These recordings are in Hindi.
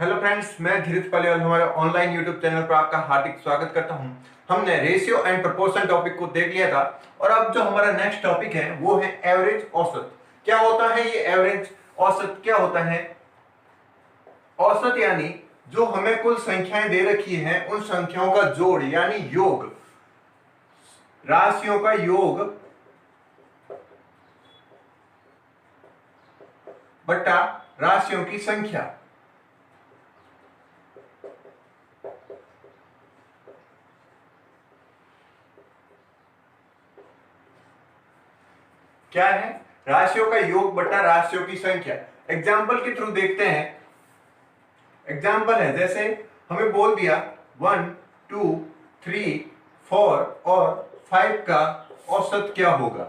हेलो फ्रेंड्स, मैं धीरज पालीवाल हमारे ऑनलाइन यूट्यूब चैनल पर आपका हार्दिक स्वागत करता हूं। हमने रेशियो एंड प्रोपोर्शन टॉपिक को देख लिया था और अब जो हमारा नेक्स्ट टॉपिक है वो है एवरेज औसत। क्या होता है ये एवरेज औसत? क्या होता है औसत? यानी जो हमें कुल संख्याएं दे रखी हैं उन संख्याओं का जोड़ यानी योग, राशियों का योग बटा राशियों की संख्या। क्या है? राशियों का योग बटा राशियों की संख्या। एग्जाम्पल के थ्रू देखते हैं। एग्जाम्पल है, जैसे हमें बोल दिया 1, 2, 3, 4 और 5 का औसत क्या होगा।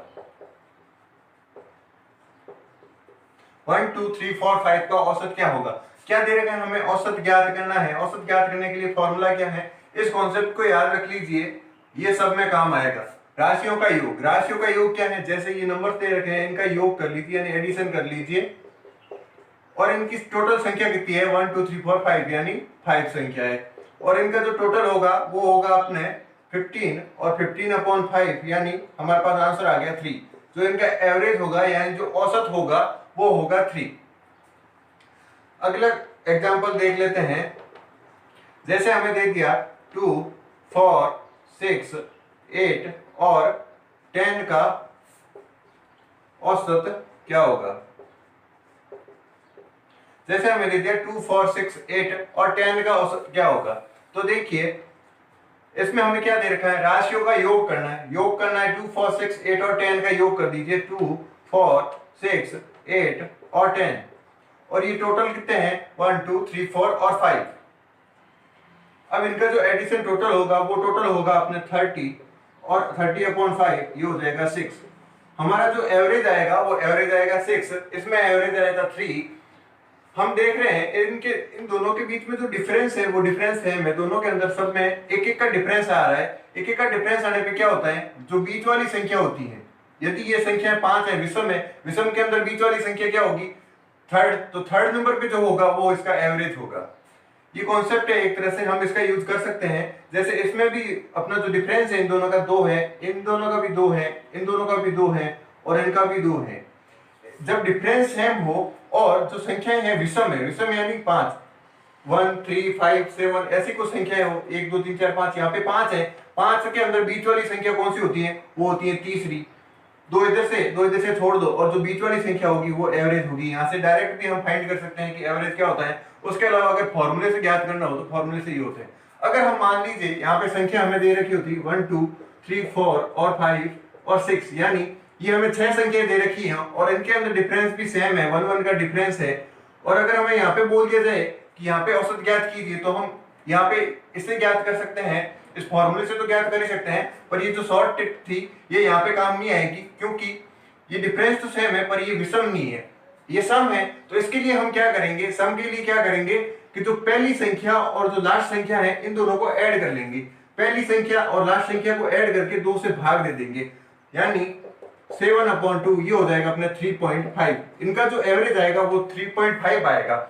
1, 2, 3, 4, 5 का औसत क्या होगा? क्या दे रखा है? हमें औसत ज्ञात करना है। औसत ज्ञात करने के लिए फॉर्मूला क्या है? इस कॉन्सेप्ट को याद रख लीजिए, ये सब में काम आएगा। राशियों का योग, राशियों का योग क्या है? जैसे ये नंबर दे रखे हैं, इनका योग कर लीजिए यानी एडिशन कर लीजिए और इनकी टोटल संख्या कितनी है? 1, 2, 3, 4, 5 यानी 5 संख्या है और इनका जो टोटल होगा वो होगा अपने 15 और 15/5 यानी हमारे पास आंसर आ गया 3। जो इनका एवरेज होगा यानी जो औसत होगा वो होगा 3। अगला एग्जांपल देख लेते हैं। जैसे हमें दे दिया 2, 4, 6, 8 और 10 का औसत क्या होगा। जैसे हमें दे दिया 2, 4, 6, 8 और 10 का औसत क्या होगा। तो देखिए इसमें हमें क्या दे रखा है? राशियों का योग करना है। योग करना है 2, 4, 6, 8 और 10 का योग कर दीजिए। 2, 4, 6, 8 और 10 और ये टोटल कितने हैं? 1, 2, 3, 4 और 5। अब इनका जो एडिशन टोटल होगा वो टोटल होगा अपने 30 और 30/5 ये हो जाएगा 6। हमारा जो एवरेज आएगा वो एवरेज आएगा 6, इसमें एवरेज आएगा 3। हम देख रहे हैं इनके इन दोनों के बीच में जो डिफरेंस है वो डिफरेंस है में दोनों के अंदर सब में एक एक का डिफरेंस आ रहा है। एक एक का डिफरेंस आने पे क्या होता है? जो बीच वाली संख्या होती है, यदि ये संख्या 5 है, विषम है, विषम के अंदर बीच वाली संख्या क्या होगी? थर्ड। तो थर्ड नंबर पे जो होगा वो इसका एवरेज होगा। ये कॉन्सेप्ट है, एक तरह से हम इसका यूज कर सकते हैं। जैसे इसमें भी अपना जो डिफरेंस है इन दोनों का 2 है, इन दोनों का भी 2 है, इन दोनों का भी 2 है और इनका भी 2 है। जब डिफरेंस सेम हो और जो संख्याएं हैं विषम है, विषम यानी 5, 1, 3, 5, 7 ऐसी कुछ संख्याएं हो, 1, 2, 3, 4, 5, यहाँ पे 5 है। 5 के अंदर बीच वाली संख्या कौन सी होती है? वो होती है तीसरी। दो इधर से छोड़ दो और जो बीच वाली संख्या होगी वो एवरेज होगी। यहाँ से डायरेक्ट भी हम फाइंड कर सकते हैं कि एवरेज क्या होता है। उसके अलावा अगर फॉर्मूले से ज्ञात करना हो तो फॉर्मूले से ही होते हैं। अगर हम मान लीजिए यहाँ पे संख्या हमें दे रखी होती 1, 2, 3, 4 और 5 और 6 यानी ये हमें 6 संख्याएं दे रखी हैं और इनके अंदर डिफरेंस भी सेम है, 1 1 का डिफरेंस है। और अगर हमें यहाँ पे बोल दिया जाए कि यहाँ पे औसत ज्ञात कीजिए तो हम यहाँ पे इससे ज्ञात कर सकते हैं, इस फॉर्मूले से तो ज्ञात कर ही सकते हैं, पर ये जो शॉर्ट टिप थी ये यहाँ पे काम नहीं आएगी क्योंकि ये डिफरेंस तो सेम है पर ये विषम नहीं है, ये सम है। तो इसके लिए हम क्या करेंगे? सम के लिए क्या करेंगे कि जो पहली संख्या और जो लास्ट संख्या है इन दोनों को ऐड कर लेंगे। पहली संख्या और लास्ट संख्या को ऐड करके 2 से भाग दे देंगे यानी 7/2 ये हो जाएगा अपने 3.5। इनका जो एवरेज आएगा वो 3.5 आएगा।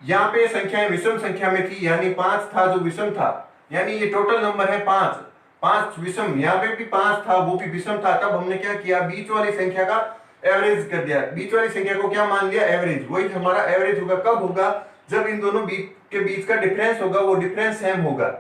यहाँ पे संख्याएं विषम संख्या में थी यानी 5 था जो विषम था, यानी ये टोटल नंबर है 5, 5 विषम, यहाँ पे भी 5 था वो भी विषम था। तब हमने क्या किया? बीच वाली संख्या का एवरेज कर दिया। बीच वाली संख्या को क्या मान लिया? एवरेज। वही हमारा एवरेज होगा। कब होगा? जब इन दोनों के बीच का डिफरेंस होगा वो डिफरेंस सेम होगा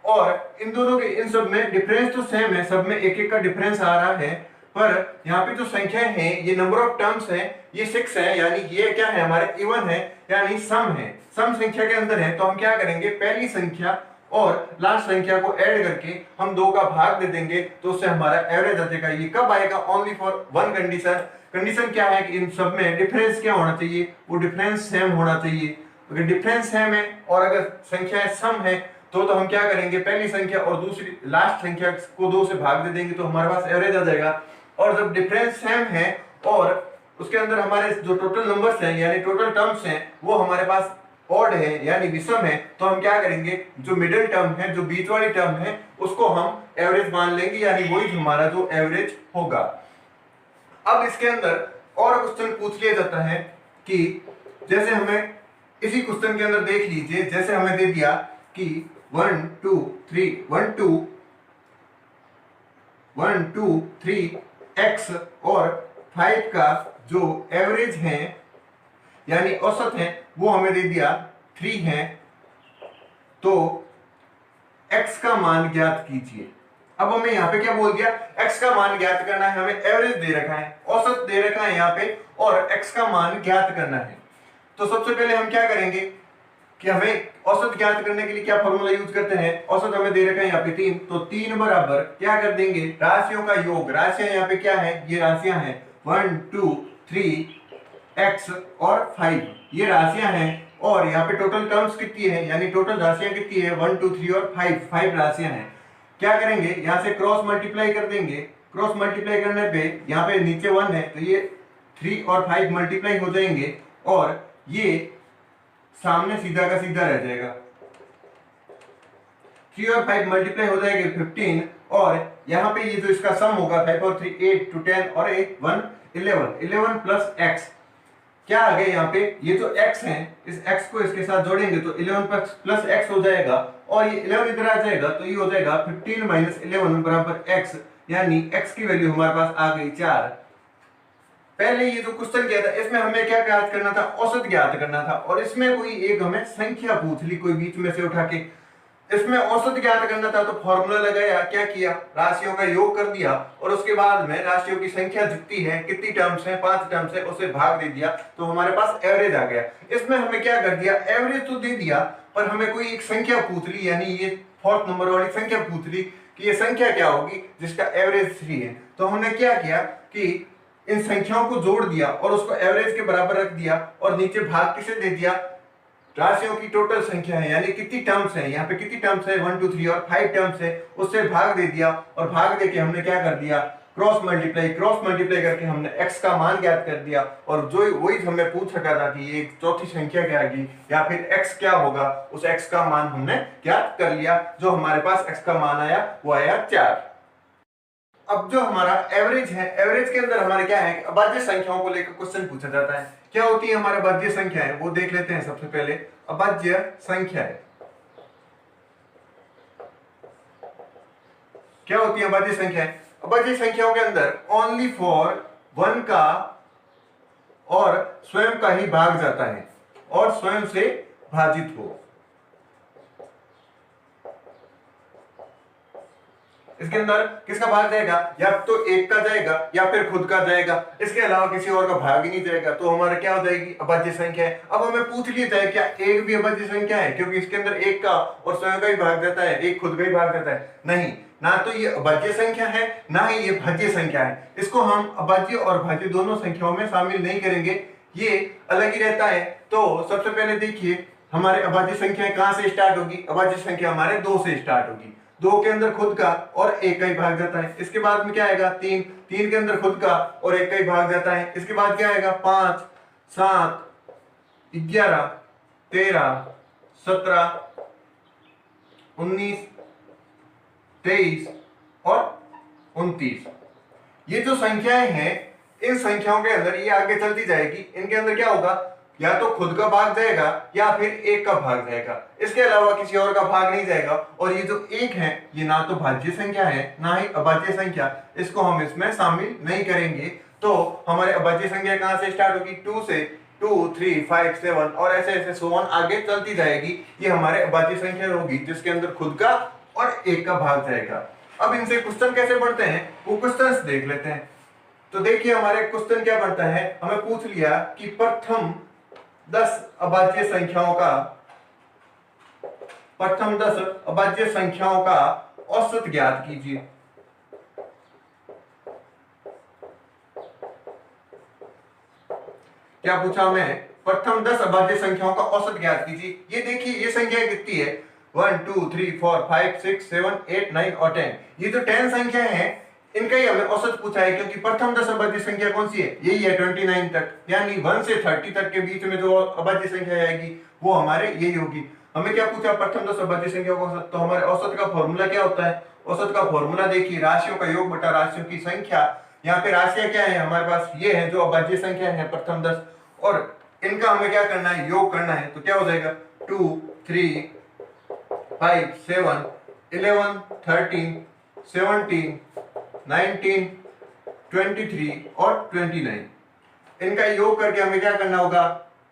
और इन दोनों के इन सब में डिफरेंस तो सेम है, सब में एक एक का डिफरेंस आ रहा है, पर यहाँ पे जो संख्या है ये नंबर ऑफ टर्म्स है, ये 6 है यानी ये क्या है? हमारे इवन है यानी सम है, सम संख्या के अंदर है। तो हम क्या करेंगे? पहली संख्या और लास्ट संख्या को ऐड करके हम 2 का भाग दे देंगे तो उससे हमारा एवरेज आ जाएगा। ये कब आएगा? Only for one condition. Condition क्या है कि इन सब में डिफरेंस क्या होना चाहिए? वो डिफरेंस सेम होना चाहिए। अगर डिफरेंस सेम है और अगर संख्याएं सम है तो हम क्या करेंगे? पहली संख्या और दूसरी लास्ट संख्या को 2 से भाग दे देंगे तो हमारे पास एवरेज आ जाएगा। और जब डिफरेंस सेम है और उसके अंदर हमारे जो टोटल नंबर्स हैं यानी टोटल टर्म्स हैं वो हमारे पास ऑड है यानी विषम है, तो हम क्या करेंगे? जो मिडिल टर्म है, जो बीच वाली टर्म है, उसको हम एवरेज मान लेंगे यानी वही हमारा जो एवरेज होगा। अब इसके अंदर और क्वेश्चन पूछ लिया जाता है कि जैसे हमें इसी क्वेश्चन के अंदर देख लीजिए, जैसे हमें दे दिया कि 1 2 3 x और 5 का जो एवरेज है यानी औसत है वो हमें दे दिया 3 है। तो x का मान ज्ञात कीजिए। अब हमें यहाँ पे क्या बोल दिया, x का मान ज्ञात करना है, हमें एवरेज दे रखा है, औसत दे रखा है यहाँ पे, और x का मान ज्ञात करना है। तो सबसे पहले हम क्या करेंगे कि हमें औसत ज्ञात करने के लिए क्या फॉर्मूला यूज करते हैं। औसत हमें दे रखा है यहाँ पे 3, तो 3 बराबर क्या कर देंगे, राशियों का योग। राशियां यहाँ पे क्या है, ये राशियां हैं 1 2 3 x और 5, ये राशियां हैं। और यहाँ पे टोटल टर्म्स कितनी है, यानी टोटल राशियां कितनी है 1 2 3 और 5 राशियां हैं। क्या करेंगे, यहाँ से क्रॉस मल्टीप्लाई कर देंगे। क्रॉस मल्टीप्लाई करने पे यहाँ पे नीचे 1 है तो ये 3 और 5 मल्टीप्लाई हो जाएंगे, और ये सामने सीधा का सीधा रह जाएगा। 3 और 5 मल्टीप्लाई हो जाएंगे 15, और यहाँ पे ये जो इसका सम होगा 5 और 3 8 2 10 और 1 11 प्लस x। क्या आ गया यहाँ पे, ये जो x है इस x को इसके साथ जोड़ेंगे तो 11 प्लस x हो जाएगा, और ये 11 इधर आ जाएगा तो ये हो जाएगा 15 माइनस 11 बराबर x, यानी x की वैल्यू हमारे पास आ गई 4। पहले ये जो क्वेश्चन किया था इसमें हमें क्या ज्ञात करना था, औसत ज्ञात करना था, और इसमें कोई एक हमें संख्या पूछ ली कोई बीच में से उठा के। इसमें औसत ज्ञात करना था तो फॉर्मूला लगाया, क्या किया, राशियों का योग कर दिया, और उसके बाद में राशियों की संख्या जितनी है, कितनी टर्म्स है 5 टर्म्स है, उसे भाग दे दिया तो हमारे पास एवरेज आ गया। इसमें हमें क्या कर दिया, एवरेज तो दे दिया पर हमें कोई एक संख्या पूछ ली, यानी ये 4th नंबर वाली संख्या पूछ ली कि ये संख्या क्या होगी जिसका एवरेज 3 है। तो हमने क्या किया कि इन संख्याओं को जोड़ दिया और उसको एवरेज के बराबर रख दिया, और नीचे भाग किसे दे दिया, राशियों की टोटल संख्या है, यानी कितनी टर्म्स है, यहाँ पे कितनी टर्म्स है 1 2 3 और 5 टर्म्स है, उससे भाग दे दिया, और भाग देके हमने क्या कर दिया, क्रॉस मल्टीप्लाई करके हमने x का मान ज्ञात कर दिया। और जो वही हमें पूछ रखा था कि ये चौथी संख्या क्या आएगी या फिर x क्या होगा, उस x का मान हमने ज्ञात कर लिया। जो हमारे पास x का मान आया वो आया 4। अब जो हमारा एवरेज है, एवरेज के अंदर हमारे क्या है, अभाज्य संख्याओं को लेकर क्वेश्चन पूछा जाता है। क्या होती है हमारे अभाज्य संख्याएं, वो देख लेते हैं। सबसे पहले अभाज्य संख्याएं क्या होती है, अभाज्य संख्याएं, अभाज्य संख्याओं के अंदर ओनली फॉर 1 का और स्वयं का ही भाग जाता है और स्वयं से भाजित हो। इसके अंदर किसका भाग जाएगा, या तो 1 का जाएगा या फिर खुद का जाएगा, इसके अलावा किसी और का भाग ही नहीं जाएगा, तो हमारा क्या हो जाएगी, अभाज्य संख्या है। अब हमें पूछ लिया जाए क्या 1 भी अभाज्य संख्या है, क्योंकि इसके अंदर 1 का और स्वयं का ही भाग जाता है, 1 खुद का ही भाग जाता है। नहीं, ना तो ये अभाज्य संख्या है ना ही ये भाज्य संख्या है। इसको हम अभाज्य और भाज्य दोनों संख्याओं में शामिल नहीं करेंगे, ये अलग ही रहता है। तो सबसे पहले देखिए हमारे अभाज्य संख्या कहां से स्टार्ट होगी, अभाज्य संख्या हमारे 2 से स्टार्ट होगी। 2 के अंदर खुद का और 1 का ही भाग जाता है। इसके बाद में क्या आएगा, 3 के अंदर खुद का और 1 का ही भाग जाता है। इसके बाद क्या आएगा, 5 7 11 13 17 19 23 और 29। ये जो संख्याएं हैं, इन संख्याओं के अंदर ये आगे चलती जाएगी। इनके अंदर क्या होगा, या तो खुद का भाग जाएगा या फिर 1 का भाग जाएगा, इसके अलावा किसी और का भाग नहीं जाएगा। और ये जो 1 है ये ना तो भाज्य संख्या है ना ही अभाज्य संख्या, इसको हम इसमें शामिल नहीं करेंगे। तो हमारे अभाज्य संख्या कहां से स्टार्ट होगी, 2 से, 2 3 5 7 और ऐसे ऐसे सो ऑन आगे चलती जाएगी। ये हमारे अभाज्य संख्या होगी जिसके अंदर खुद का और 1 का भाग जाएगा। अब इनसे क्वेश्चन कैसे बनते हैं वो क्वेश्चन देख लेते हैं। तो देखिए हमारे क्वेश्चन क्या बनता है, हमें पूछ लिया कि प्रथम 10 अभाज्य संख्याओं का औसत ज्ञात कीजिए। क्या पूछा हमें, प्रथम 10 अभाज्य संख्याओं का औसत ज्ञात कीजिए। ये देखिए ये संख्या कितनी है, 1 2 3 4 5 6 7 8 9 और 10। ये जो 10 संख्या है इनका ही हमें औसत पूछा है, क्योंकि प्रथम 10 अभाज्य संख्या कौन सी है, यही है 29 तक, यानी 1 से 30 तक के बीच में जो अभाज्य संख्या आएगी वो हमारे यही होगी। हमें क्या पूछा, प्रथम 10 अभाज्य संख्या का औसत। तो हमारे औसत का फॉर्मूला क्या होता है, औसत का फॉर्मूला देखिए, राशियों का योग बटा राशियों की संख्या। यहाँ पे राशियां क्या है हमारे पास, ये है जो अभाज्य संख्या है प्रथम 10, और इनका हमें क्या करना है, योग करना है। तो क्या हो जाएगा 2 3 5 7 11 13 17 19 23 और 29, इनका योग करके हमें क्या करना होगा,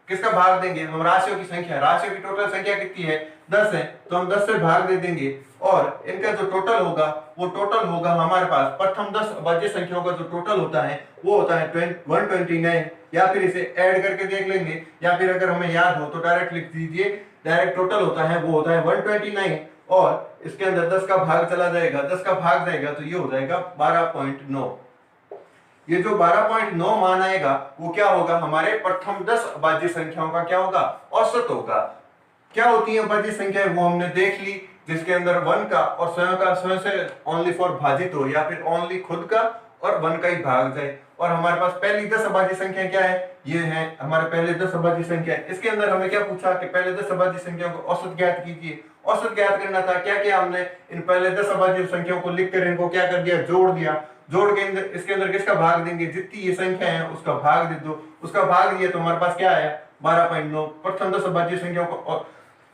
किसका भाग देंगे, हम राशियों की संख्या, राशियों की टोटल संख्या कितनी है 10 है, तो हम 10 से भाग दे देंगे और इनका जो टोटल होगा वो टोटल होगा हमारे पास प्रथम 10 अभाज्य संख्याओं का जो टोटल होता है वो होता है 129, या फिर इसे ऐड करके देख लेंगे, या फिर अगर हमें याद हो तो डायरेक्ट लिख दीजिए, डायरेक्ट टोटल होता है वो होता है 129 और इसके अंदर 10 का भाग चला जाएगा, 10 का भाग जाएगा तो ये हो जाएगा 12.9। ये जो 12.9 मान आएगा वो क्या होगा, हमारे प्रथम 10 अभाज्य संख्याओं का क्या होगा, औसत होगा। क्या होती है अभाज्य संख्याएं वो हमने देख ली, जिसके अंदर 1 का और स्वयं से ओनली फॉर भाजित हो, या फिर ओनली खुद का और 1 का ही भाग जाए। और हमारे पास पहली 10 अभाज्य संख्या क्या है, ये है हमारे पहले 10 अभाज्य संख्या। इसके अंदर हमें क्या पूछा कि पहले 10 अभाज्य संख्याओं को औसत ज्ञात कीजिए। औसत ज्ञात करना था, क्या किया हमने, इन पहले 10 अभाज्य संख्याओं को लिखकर इनको क्या कर दिया, जोड़ दिया। जोड़ के अंदर इसके अंदर किसका भाग देंगे, जितनी ये संख्या है उसका भाग दे दो, उसका भाग दिया तो हमारे पास क्या आया 12.9। प्रथम 10 अभाज्य संख्याओं को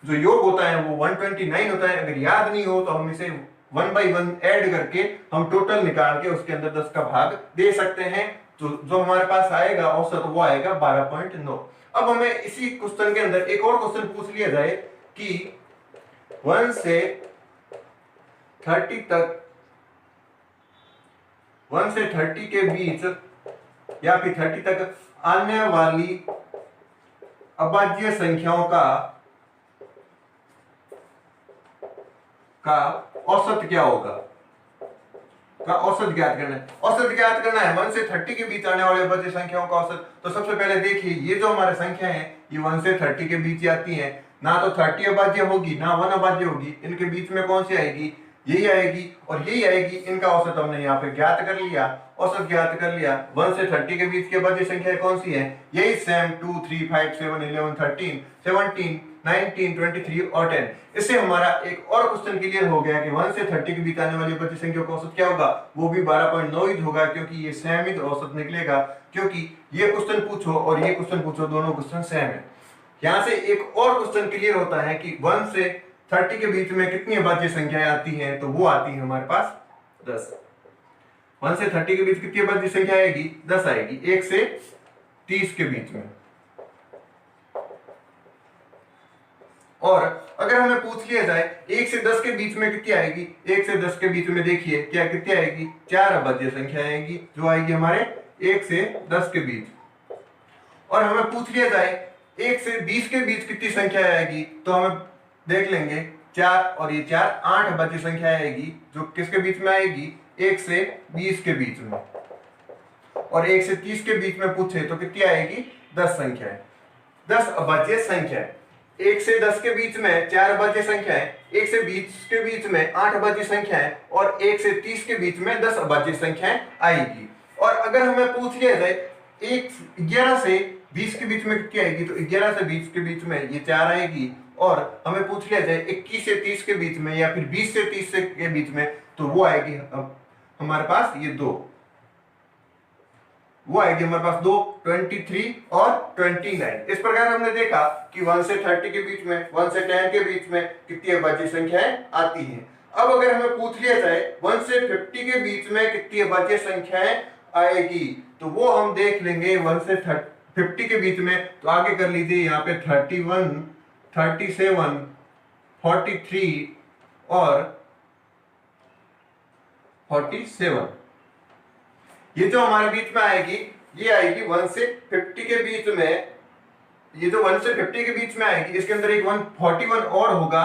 जो योग होता है वो 129 होता है। अगर याद नहीं हो तो हम इसे 1 by 1 ऐड करके हम टोटल निकाल के उसके अंदर 10 का भाग दे सकते हैं, तो जो हमारे पास आएगा औसत वो आएगा 12.9। अब हमें इसी क्वेश्चन के अंदर एक और क्वेश्चन पूछ लिया जाए कि 1 से 30 तक, 1 से 30 के बीच या फिर 30 तक आने वाली अभाज्य संख्याओं का औसत क्या होगा, का औसत ज्ञात करना है। औसत ज्ञात करना है 1 से 30 के बीच आने वाले अभाज्य संख्याओं का औसत। तो सबसे पहले देखिए ये जो हमारे संख्या है ये 1 से 30 के बीच आती है, ना तो 30 अभाज्य होगी ना 1 अभाज्य होगी, इनके बीच में कौन सी आएगी, यही आएगी और यही आएगी। इनका औसत हमने यहाँ पे ज्ञात कर लिया, औसत ज्ञात कर लिया। 1 से 30 के बीच की अभाज्य संख्या कौन सी है, यही सेम 2 3 5 7 11 13 17 19 23 और 10। इससे हमारा एक और क्वेश्चन क्लियर हो गया कि 1 से 30 के बीच आने वाली अभाज्य संख्या का औसत क्या होगा, वो भी 12.9 ही होगा, क्योंकि ये सेम ही औसत निकलेगा। क्योंकि ये क्वेश्चन पूछो और ये क्वेश्चन पूछो, दोनों क्वेश्चन सेम है। यहाँ से एक और क्वेश्चन क्लियर होता है कि 1 से 30 के बीच में कितनी अभाज्य संख्याएं आती हैं, तो वो आती है हमारे पास 10। 1 से 30 के बीच कितनी अभाज्य संख्या आएगी, 10 आएगी, 1 से 30 के बीच में। और अगर हमें पूछ लिया जाए 1 से 10 के बीच में कितनी आएगी, 1 से 10 के बीच में देखिए क्या कितनी आएगी, 4 अभाज्य संख्या आएगी जो आएगी हमारे 1 से 10 के बीच। और हमें पूछ लिया जाए 1 से 20 के बीच कितनी संख्या आएगी, तो हमें देख लेंगे 4 और ये 4 8 अभाज्य संख्या आएगी जो किसके बीच में आएगी, 1 से 20 के बीच में। और 1 से 30 के बीच में पूछे तो कितनी आएगी, 10 संख्या है, 10 अभाज्य संख्या है। 1 से 10 के बीच में 4 अभाज्य संख्या है, 1 से 20 के बीच में 8 अभाज्य संख्या है और 1 से 30 के बीच में 10 अभाज्य संख्याएं आएगी। और अगर हमें पूछ लिया जाए 11 से 20 के बीच में कितनी आएगी, तो 11 से 20 के बीच में ये 4 आएगी। और हमें पूछ लिया जाए 21 से 30 के बीच में या फिर 20 से 30 के बीच में, तो वो आएगी हमारे पास ये 2, वो आएगी हमारे पास 2, 23 और 29। इस प्रकार हमने देखा कि 1 से 30 के बीच में, 1 से 10 के बीच में कितनी अभाज्य संख्याएं आती हैं। अब अगर हमें पूछ लिया जाए 1 से 50 के बीच में कितनी अभाज्य संख्याएं आएगी, तो वो हम देख लेंगे 1 से 50 के बीच में। तो आगे कर लीजिए यहाँ पे 31, 37, 43 और 47, ये जो हमारे बीच में आएगी ये आएगी 1 से 50 के बीच में। ये जो 1 से 50 के बीच में आएगी इसके अंदर एक 141 और होगा,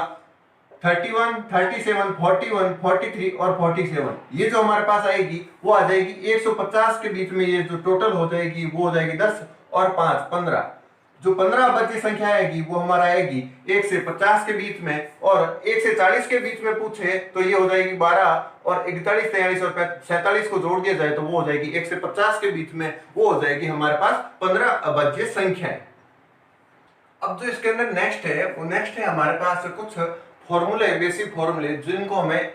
31, 37, 41, 43 और 47। ये जो हमारे पास आएगी वो आ जाएगी 150 के बीच में। ये जो टोटल हो जाएगी वो हो जाएगी 10 और 5 15। जो 15 अभाज्य संख्या आएगी वो हमारा आएगी 1 से 50 के बीच में। और 1 से 40 के बीच में पूछे तो ये हो जाएगी 12 और 41, 43 और 47 को जोड़ दिया जाए तो वो हो जाएगी 1 से 50 के बीच में, वो हो जाएगी हमारे पास 15 अभाज्य संख्या। अब जो इसके अंदर नेक्स्ट है वो नेक्स्ट है हमारे पास कुछ फॉर्मूले, बेसिक फॉर्मूले जिनको हमें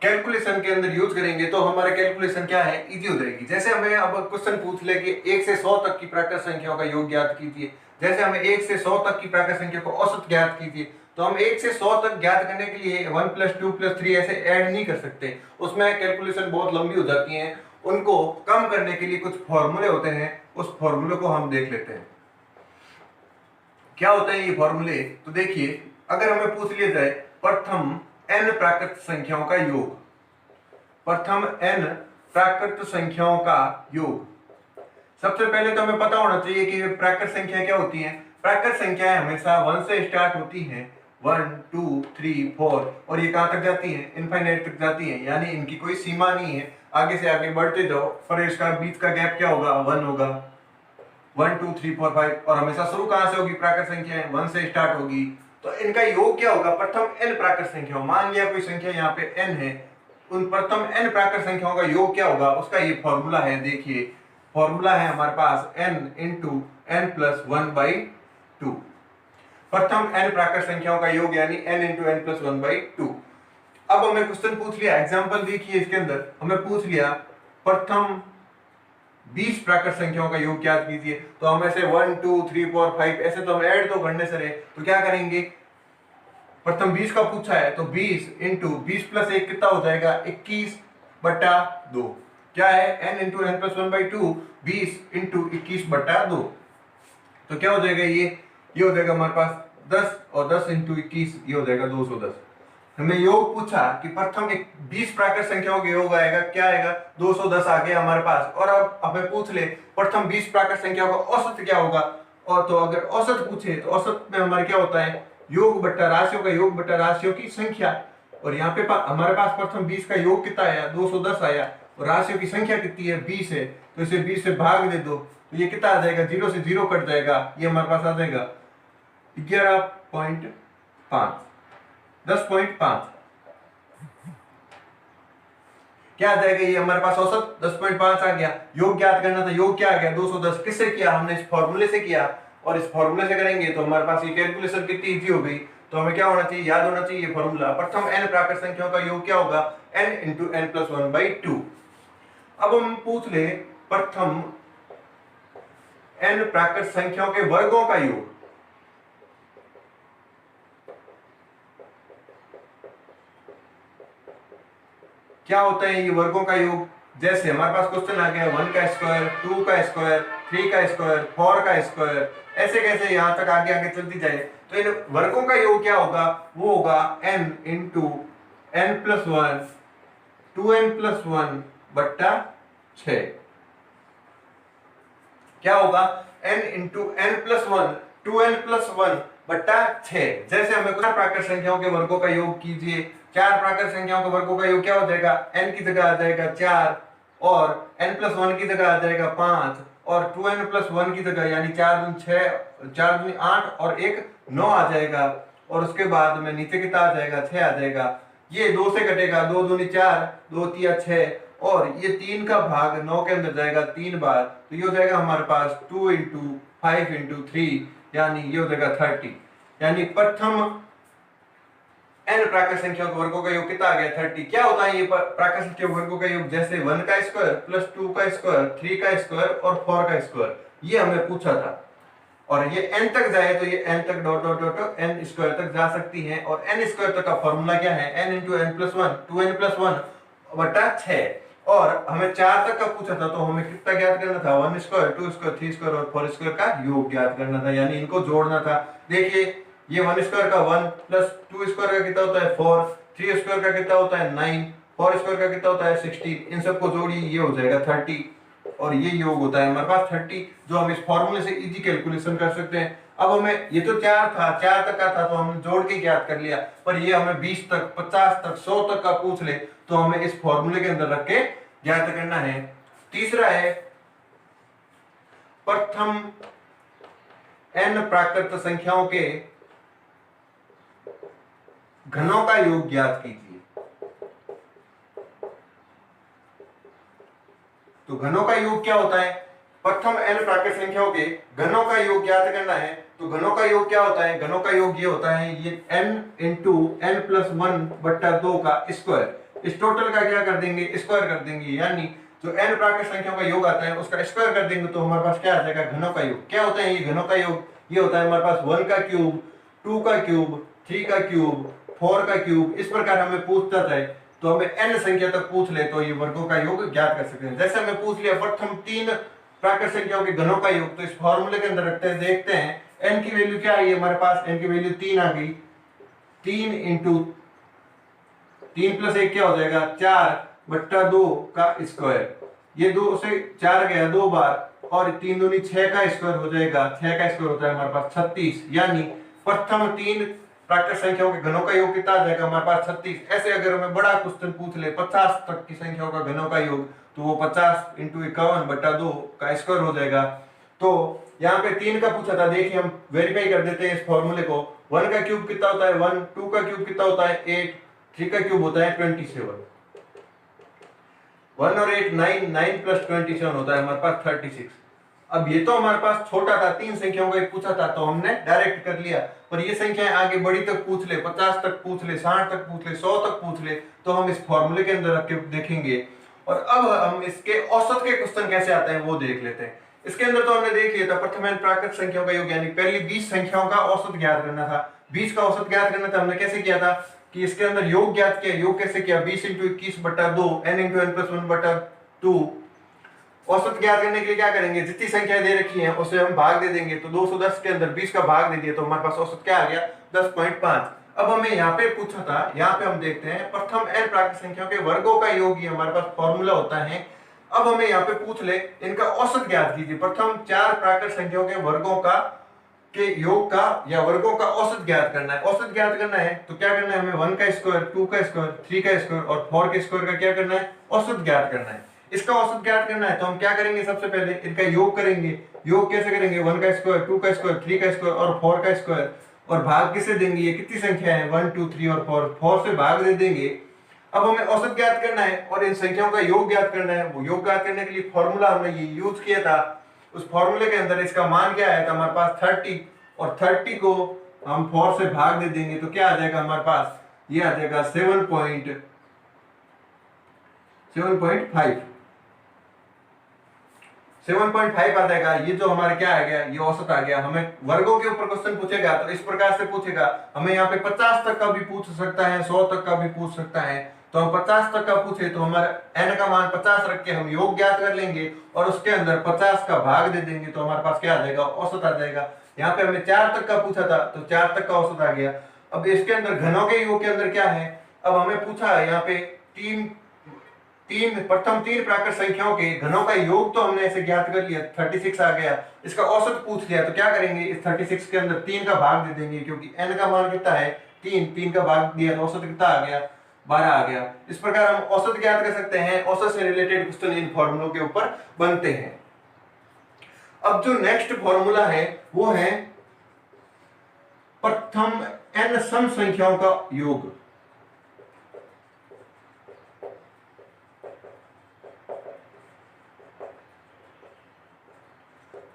कैलकुलेशन के अंदर यूज करेंगे तो हमारे कैलकुलेशन क्या है, इजी हो जाएगी। जैसे हमें अब क्वेश्चन पूछ ले कि 1 से 100 तक की प्राकृत संख्याओं का योग ज्ञात कीजिए, जैसे हमें 1 से 100 तक की प्राकृत संख्या को औसत ज्ञात कीजिए, तो हम 1 से 100 तक ज्ञात करने के लिए 1 + 2 + 3 ऐसे ऐड नहीं कर सकते, उसमें कैलकुलेशन बहुत लंबी हो जाती है। उनको कम करने के लिए कुछ फॉर्मूले होते हैं, उस फॉर्मूले को हम देख लेते हैं। क्या होते हैं ये फॉर्मूले? तो देखिए, अगर हमें पूछ लिया जाए प्रथम n प्राकृत संख्याओं का योग, प्रथम n प्राकृत संख्याओं का योग, सबसे पहले तो हमें पता होना चाहिए कि प्राकृत संख्या क्या होती है। प्राकृत संख्याएं हमेशा 1 से स्टार्ट होती हैं, 1 2 3 4, और ये कहां तक जाती है? इनफाइनाइट तक जाती है, यानी इनकी कोई सीमा नहीं है, आगे से आगे बढ़ते जाओ, पर इसका बीच का गैप क्या होगा? 1 होगा। 1 2 3 4 5, और हमेशा शुरू कहां से होगी? प्राकृत संख्याएं 1 से स्टार्ट होगी, तो इनका योग क्या होगा? प्रथम n प्राकृत संख्याओं, मान लिया कोई संख्या यहाँ पे n है, उन प्रथम n प्राकृत संख्याओं का योग क्या होगा? उसका ये फॉर्मूला है। देखिए, फॉर्मूला है हमारे पास n × n + 1/2, प्रथम n प्राकृत संख्याओं का योग यानी n × n + 1/2। अब हमें क्वेश्चन पूछ लिया, एग्जांपल देखिए, इसके अंदर हमें पूछ लिया प्रथम 20 प्राकृत संख्याओं का योग ज्ञात कीजिए, तो हम ऐसे 1 2 3 4 5 ऐसे तो हम ऐड तो करने से रहे, तो क्या करेंगे? प्रथम 20 का पूछा है, तो 20 × 20 + 1 कितना हो जाएगा? 21/2। क्या है? n × n + 1/2, 20 × 21/2, तो क्या हो जाएगा? ये हो जाएगा हमारे पास 10, और 10 × 21 ये हो जाएगा 210। हमें योग पूछा कि प्रथम 20 प्राकृत संख्याओं के योग आएगा, क्या आएगा? 210 आ गया हमारे पास। और अब हमें पूछ ले प्रथम 20 प्राकृत संख्याओं का औसत क्या होगा, और तो अगर औसत पूछे तो औसत में हमारे क्या होता है? योग बट्टा राशियों का योग बट्टा राशियों की संख्या, और यहाँ पे हमारे पास प्रथम 20 का योग कितना आया? 210 आया, और राशियों की संख्या कितनी है? 20 है, तो इसे 20 से भाग दे दो, तो ये कितना आ जाएगा? 0 से 0 कट जाएगा, ये हमारे पास आ जाएगा 11.5, 10.5। क्या आ जाएगा? ये हमारे पास औसत 10.5 आ गया। योग ज्ञात करना था, योग क्या आ गया? 210। किससे किया? हमने इस फॉर्मूले से किया, और इस फॉर्मूले से करेंगे तो हमारे पास ये कैलकुलेशन कितनी इजी हो गई। तो हमें क्या होना चाहिए? याद होना चाहिए फॉर्मूला, प्रथम n प्राकृत संख्याओं का योग क्या होगा? n × n + 1/2। अब हम पूछ ले प्रथम n प्राकृत संख्याओं के वर्गों का योग, क्या होता है ये वर्गों का योग? जैसे हमारे पास क्वेश्चन आ गया 1 का स्क्वायर, 2 का स्क्वायर, 3 का स्क्वायर, 4 का स्क्वायर, ऐसे कैसे यहाँ तक आगे आगे चलती जाए, तो इन वर्गों का योग क्या होगा? वो होगा n × n + 1, 2n + 1/6। क्या होगा? n × n + 1, 2n + 1/6। जैसे हमें कुछ प्राकृत संख्याओं के वर्गों का योग कीजिए, 4 प्राकृत संख्याओं के वर्गों का योग क्या हो जाएगा? n की जगह आ जाएगा 4, और n + 1 की जगह आ जाएगा 5, और 2n + 1 की जगह यानी 4 दूनी 6, 4 दूनी 8, और 1 9 आ जाएगा, और उसके बाद में नीचे कितना आ जाएगा? 6 आ जाएगा। ये 2 से कटेगा, 2 दूनी 4, 2 तिया 6, और ये 3 का भाग 9 के अंदर जाएगा 3 बार, तो ये हो जाएगा हमारे पास 2 × 5 × 3, यानी ये हो जाएगा 30। यानी प्रथम n प्राकृत संख्याओं के वर्गों का योग कितना आ गया? 30। क्या होता है ये प्राकृत संख्या वर्गों का योग? जैसे 1 का स्क्वायर + 2 का स्क्वायर, 3 का स्क्वायर और 4 का स्क्वायर, ये हमें पूछा था। और ये n तक जाए तो ये n तक dot dot dot n square तक जा सकती है, और n स्क्वायर तक का फॉर्मूला क्या है? n × n + 1, 2n + 1/6। और हमें 4 तक का पूछा था, तो हमें कितना ज्ञात करना था? 1 स्क्वायर, 2 स्क्वायर, 3 स्क्वायर और 4 स्क्वायर का योग ज्ञात करना था, यानी इनको जोड़ना था। देखिए, ये 1 स्क्वायर का 1 + 2 स्क्वायर का कितना होता है? 4, 3 स्क्वायर का कितना होता है? 9, 4 स्क्वायर का कितना होता है? 16। इन सबको जोड़िए, ये हो जाएगा 30, और ये योग होता है हमारे पास 30, जो हम इस फॉर्मूले से इजी कैलकुलेशन कर सकते हैं। अब हमें ये तो 4 था, 4 तक का था तो हमने जोड़ के ज्ञात कर लिया, पर ये हमें 20 तक, 50 तक, 100 तक का पूछ ले तो हमें इस फॉर्मूले के अंदर रख के ज्ञात करना है। तीसरा है प्रथम n प्राकृत संख्याओं के घनों का योग ज्ञात कीजिए। तो घनों का योग क्या होता है? प्रथम n प्राकृत संख्याओं के घनों का योग ज्ञात करना है। तो घनों का योग क्या होता है? घनों का योग ये होता है, ये n × n + 1/2 का स्क्वायर। इस टोटल का क्या कर देंगे? स्क्वायर कर देंगे, यानी जो n प्राकृत संख्याओं का योग आता है उसका स्क्वायर कर देंगे, तो हमारे पास क्या आ जाएगा? घनों का योग। क्या होता है ये घनों का योग? ये होता है हमारे पास 1 का क्यूब, 2 का क्यूब, 3 का क्यूब, 4 का क्यूब। इस प्रकार हमें पूछता है तो हमें n संख्या तक पूछ ले तो ये वर्गों का योग ज्ञात कर सकते हैं। जैसे हमें पूछ लिया प्रथम 3 प्राकृत संख्याओं के घनों का योग, तो इस फॉर्मूले के अंदर रखते हैं, देखते हैं n की वैल्यू क्या आई है हमारे पास। n की वैल्यू 3 आ गई। 3 इंटू 3 प्लस 1 क्या हो जाएगा 4/2 का स्क्वायर। ये 2 से 4 गया 2 बार और 3 दूनी 6 का स्क्वायर हो जाएगा। 6 का स्क्वायर होता है हमारे पास 36, यानी प्रथम 3 प्राकृत संख्याओं के घनों का योग कितना आ जाएगा हमारे पास 36। ऐसे अगर हमें बड़ा क्वेश्चन पूछ ले 50 तक की संख्याओं का घनों का योग, तो वो 50 इंटू 51/2 का स्क्वायर हो जाएगा। तो यहाँ पे 3 का पूछा था, देखिए हम वेरीफाई कर देते हैं इस फॉर्मूले को। 1 का क्यूब कितना होता है 1, 2 का क्यूब कितना होता है 8, 3 का क्यूब होता है 27। 1 और 8 9, 9 प्लस 27 होता है हमारे पास 36। अब ये तो हमारे पास छोटा था, 3 संख्याओं का एक पूछा था तो हमने डायरेक्ट कर लिया, पर ये संख्याएं आगे बड़ी तक पूछ ले, 50 तक पूछ ले, 60 तक पूछ ले, 100 तक पूछ ले, तो हम इस फॉर्मूले के अंदर रख के देखेंगे। और अब हम इसके औसत के क्वेश्चन कैसे आते हैं वो देख लेते हैं। इसके अंदर तो हमने देख लिया था प्रथम n प्राकृत संख्याओं का योग, यानी पहली 20 संख्याओं का औसत ज्ञात करना था। 20 का औसत ज्ञात करना था, हमने कैसे किया था कि इसके अंदर योग ज्ञात किया। योग कैसे किया 20 into 21/2 n into n plus 1/2। औसत ज्ञात करने के लिए क्या करेंगे, जितनी संख्या दे रखी है उसे हम भाग दे देंगे। तो 210 के अंदर 20 का भाग दे दिया तो हमारे पास औसत क्या आ गया 10.5। अब हमें यहाँ पे पूछा था, यहाँ पे हम देखते हैं प्रथम n प्राकृत संख्याओं के वर्गों का योग ही हमारे पास फॉर्मूला होता है। अब हमें यहाँ पे पूछ ले इनका औसत ज्ञात कीजिए। प्रथम 4 प्राकृत संख्याओं के वर्गों का के योग का या वर्गों का औसत ज्ञात करना है। औसत ज्ञात करना है तो क्या करना है हमें 1 का स्क्वायर, 2 का स्क्वायर, 3 का स्क्वायर और 4 के स्क्वायर का क्या करना है औसत ज्ञात करना है। इसका औसत ज्ञात करना है तो हम क्या करेंगे, सबसे पहले इनका योग करेंगे। योग कैसे करेंगे 1 का स्क्वायर, 2 का स्क्वायर, 3 का स्क्वायर और 4 का स्क्वायर, और भाग किसे देंगे, ये कितनी संख्या है 1 2 3 और 4, 4 से भाग दे देंगे। अब हमें औसत ज्ञात करना है और इन संख्याओं का योग ज्ञात करना है। वो योग ज्ञात करने के लिए फॉर्मूला हमने ये यूज किया था। उस फॉर्मूले के अंदर इसका मान क्या आया था हमारे पास 30, और 30 को हम 4 से भाग दे देंगे तो क्या आ जाएगा हमारे पास, ये आ जाएगा 7.5। 7.5 आ जाएगा। ये जो हमारे क्या आ गया, ये औसत आ गया। हमें वर्गों के ऊपर क्वेश्चन पूछेगा तो इस प्रकार से पूछेगा। हमें यहाँ पे 50 तक का भी पूछ सकता है, 100 तक का भी पूछ सकता है। तो हम 50 तक का पूछे तो हमारा n का मान 50 रख के हम योग ज्ञात कर लेंगे और उसके अंदर 50 का भाग दे देंगे तो हमारे पास क्या आ जाएगा औसत आ जाएगा। यहाँ पे हमें 4 तक का पूछा था तो 4 तक का औसत आ गया। अब इसके अंदर घनों के योग के अंदर क्या है, अब हमें पूछा है यहाँ पे प्रथम 3 प्राकृत संख्याओं के घनों का योग तो हमने ऐसे ज्ञात कर लिया, 36 आ गया। इसका औसत पूछ लिया तो क्या करेंगे, इस 36 के अंदर 3 का भाग दे देंगे क्योंकि n का मान कितना है 3 का भाग दिया तो औसत कितना आ गया 12 आ गया। इस प्रकार हम औसत ज्ञात कर सकते हैं। औसत से रिलेटेड क्वेश्चन इन फॉर्मूलों के ऊपर बनते हैं। अब जो नेक्स्ट फॉर्मूला है वो है प्रथम n सम संख्याओं का योग।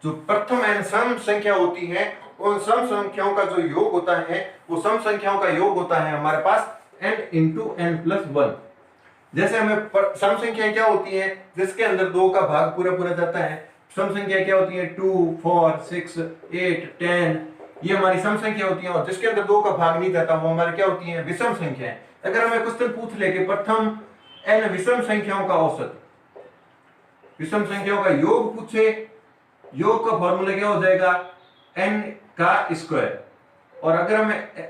जो प्रथम n सम संख्या होती है उन सम संख्याओं का जो योग होता है वो सम संख्याओं का योग होता है हमारे पास n इंटू n प्लस 1। जैसे हमें सम संख्या क्या होती है जिसके अंदर 2 का भाग पूरा पूरा जाता है। सम संख्या क्या होती है 2 4 6 8 10, ये हमारी सम संख्या होती है। और जिसके अंदर 2 का भाग नहीं जाता वो हमारी क्या होती है विषम संख्या है। अगर हमें क्वेश्चन पूछ ले कि प्रथम n विषम संख्याओं का औसत, विषम संख्याओं का योग पूछे, योग का फॉर्मूला क्या हो जाएगा n का स्क्वायर। और अगर हमें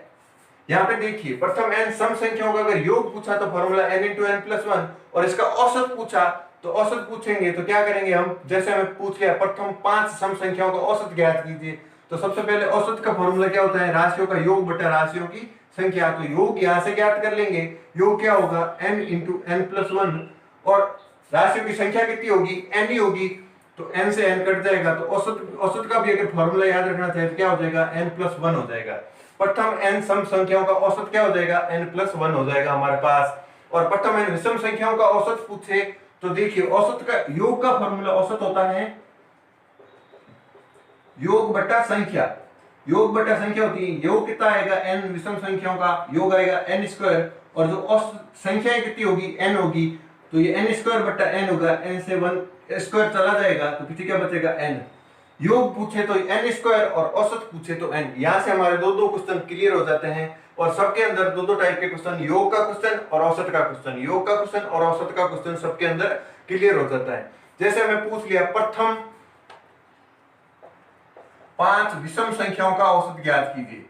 यहाँ पे देखिए प्रथम n सम संख्याओं का अगर योग पूछा तो formula n into n plus 1, और इसका औसत पूछा तो औसत पूछेंगे तो क्या करेंगे हम, जैसे हमें पूछ लिया प्रथम 5 सम संख्याओं का औसत ज्ञात कीजिए, तो सबसे पहले औसत का फॉर्मूला क्या होता है राशियों का योग बटा राशियों की संख्या। तो योग यहाँ से ज्ञात कर लेंगे। योग क्या होगा n इंटू n प्लस 1, और राशियों की संख्या कितनी होगी n ही होगी, तो n से n कट जाएगा। तो औसत का भी अगर फॉर्मूला याद रखना चाहे तो क्या हो जाएगा n प्लस 1 हो जाएगा। प्रथम n सम संख्याओं का औसत क्या हो जाएगा n प्लस 1 हो जाएगा हमारे पास। और प्रथम n विषम संख्याओं का औसत पूछे तो देखिए औसत का योग का फॉर्मूला औसत होता है योग बटा संख्या। योग बटा संख्या होती है, योग कितना आएगा n विषम संख्याओं का योग आएगा n स्क्वायर, और जो औसत संख्याएं कितनी होगी n होगी, तो ये n स्क्वायर बटा n होगा। n से 1 स्क्वायर चला जाएगा तो किसी क्या बचेगा n। योग पूछे तो n स्क्वायर और औसत पूछे तो n। यहाँ से हमारे दो दो क्वेश्चन क्लियर हो जाते हैं और सबके अंदर दो दो टाइप के क्वेश्चन, योग का क्वेश्चन और औसत का क्वेश्चन, योग का क्वेश्चन और औसत का क्वेश्चन सबके अंदर क्लियर हो जाता है। जैसे हमें पूछ लिया प्रथम 5 विषम संख्याओं का औसत ज्ञात कीजिए।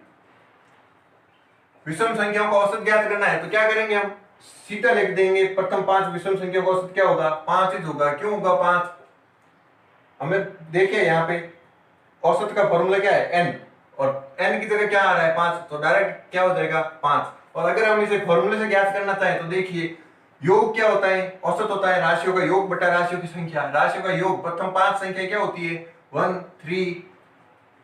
विषम संख्याओं का औसत ज्ञात करना है तो क्या करेंगे, हम सीधा लिख देंगे प्रथम 5 विषम संख्याओं का औसत क्या होगा, 5 ही होगा। क्यों होगा 5? हमें देखिए यहाँ पे औसत का फॉर्मूला क्या है, n, और n की जगह क्या आ रहा है 5, तो डायरेक्ट क्या हो जाएगा 5। और अगर हम इसे फॉर्मूले से ज्ञात करना चाहें तो देखिए योग क्या होता है, औसत होता है राशियों का योग बटा राशियों की संख्या। राशियों का योग प्रथम 5 संख्या क्या होती है 1, 3,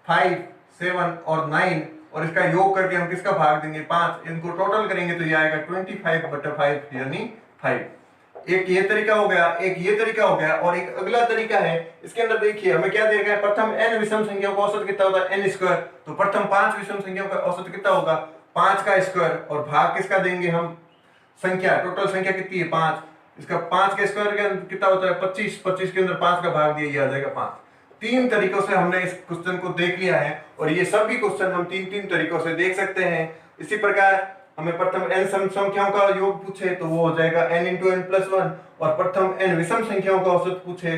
5, 7 और 9, और इसका योग करके हम किसका भाग देंगे 5, इनको टोटल करेंगे तो ये आएगा 25 बटा 5 यानी 5। एक ये तरीका हो गया, एक ये तरीका हो गया, और एक अगला तरीका है। इसके अंदर देखिए हमें क्या दे रखा है, प्रथम n विषम संख्याओं का औसत कितना होता है n स्क्वायर, तो प्रथम 5 विषम संख्याओं का औसत कितना होगा 5 का स्क्वायर, और भाग किसका देंगे हम संख्या, टोटल संख्या कितनी है 5, इसका 5 के स्क्वायर के अंदर कितना होता है 25, 25 के अंदर 5 का भाग दिया, ये आ जाएगा 5। तीन तरीकों से हमने इस क्वेश्चन को देख लिया है और ये सभी क्वेश्चन हम तीन तीन तरीकों से देख सकते हैं। इसी प्रकार हमें प्रथम n सम संख्याओं का योग पूछे तो वो हो जाएगा n इंटू एन प्लस 1, और प्रथम n विषम संख्याओं का औसत पूछे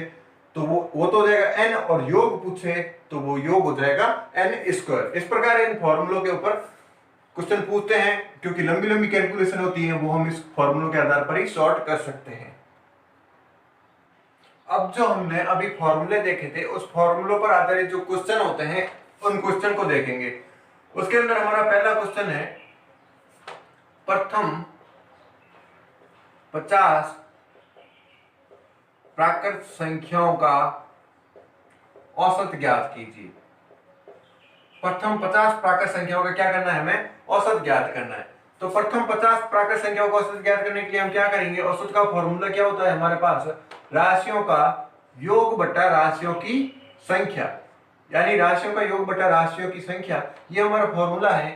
तो वो तो हो जाएगा n, और योग पूछे तो वो योग हो जाएगा n स्क्वायर। इस प्रकार इन फॉर्मूलों के ऊपर क्वेश्चन पूछते हैं, क्योंकि लंबी लंबी कैलकुलेशन होती है वो हम इस फॉर्मूलों के आधार पर ही सॉर्ट कर सकते हैं। अब जो हमने अभी फॉर्मूले देखे थे उस फॉर्मूलों पर आधारित जो क्वेश्चन होते हैं उन क्वेश्चन को देखेंगे। उसके अंदर हमारा पहला क्वेश्चन है प्रथम 50 प्राकृत संख्याओं का औसत ज्ञात कीजिए। प्रथम 50 प्राकृत संख्याओं का क्या करना है, हमें औसत ज्ञात करना है। तो प्रथम 50 प्राकृत संख्याओं का औसत ज्ञात करने के लिए हम क्या करेंगे, औसत का फॉर्मूला क्या होता है हमारे पास, राशियों का योग बटा राशियों की संख्या, यानी राशियों का योग बटा राशियों की संख्या, ये हमारा फॉर्मूला है।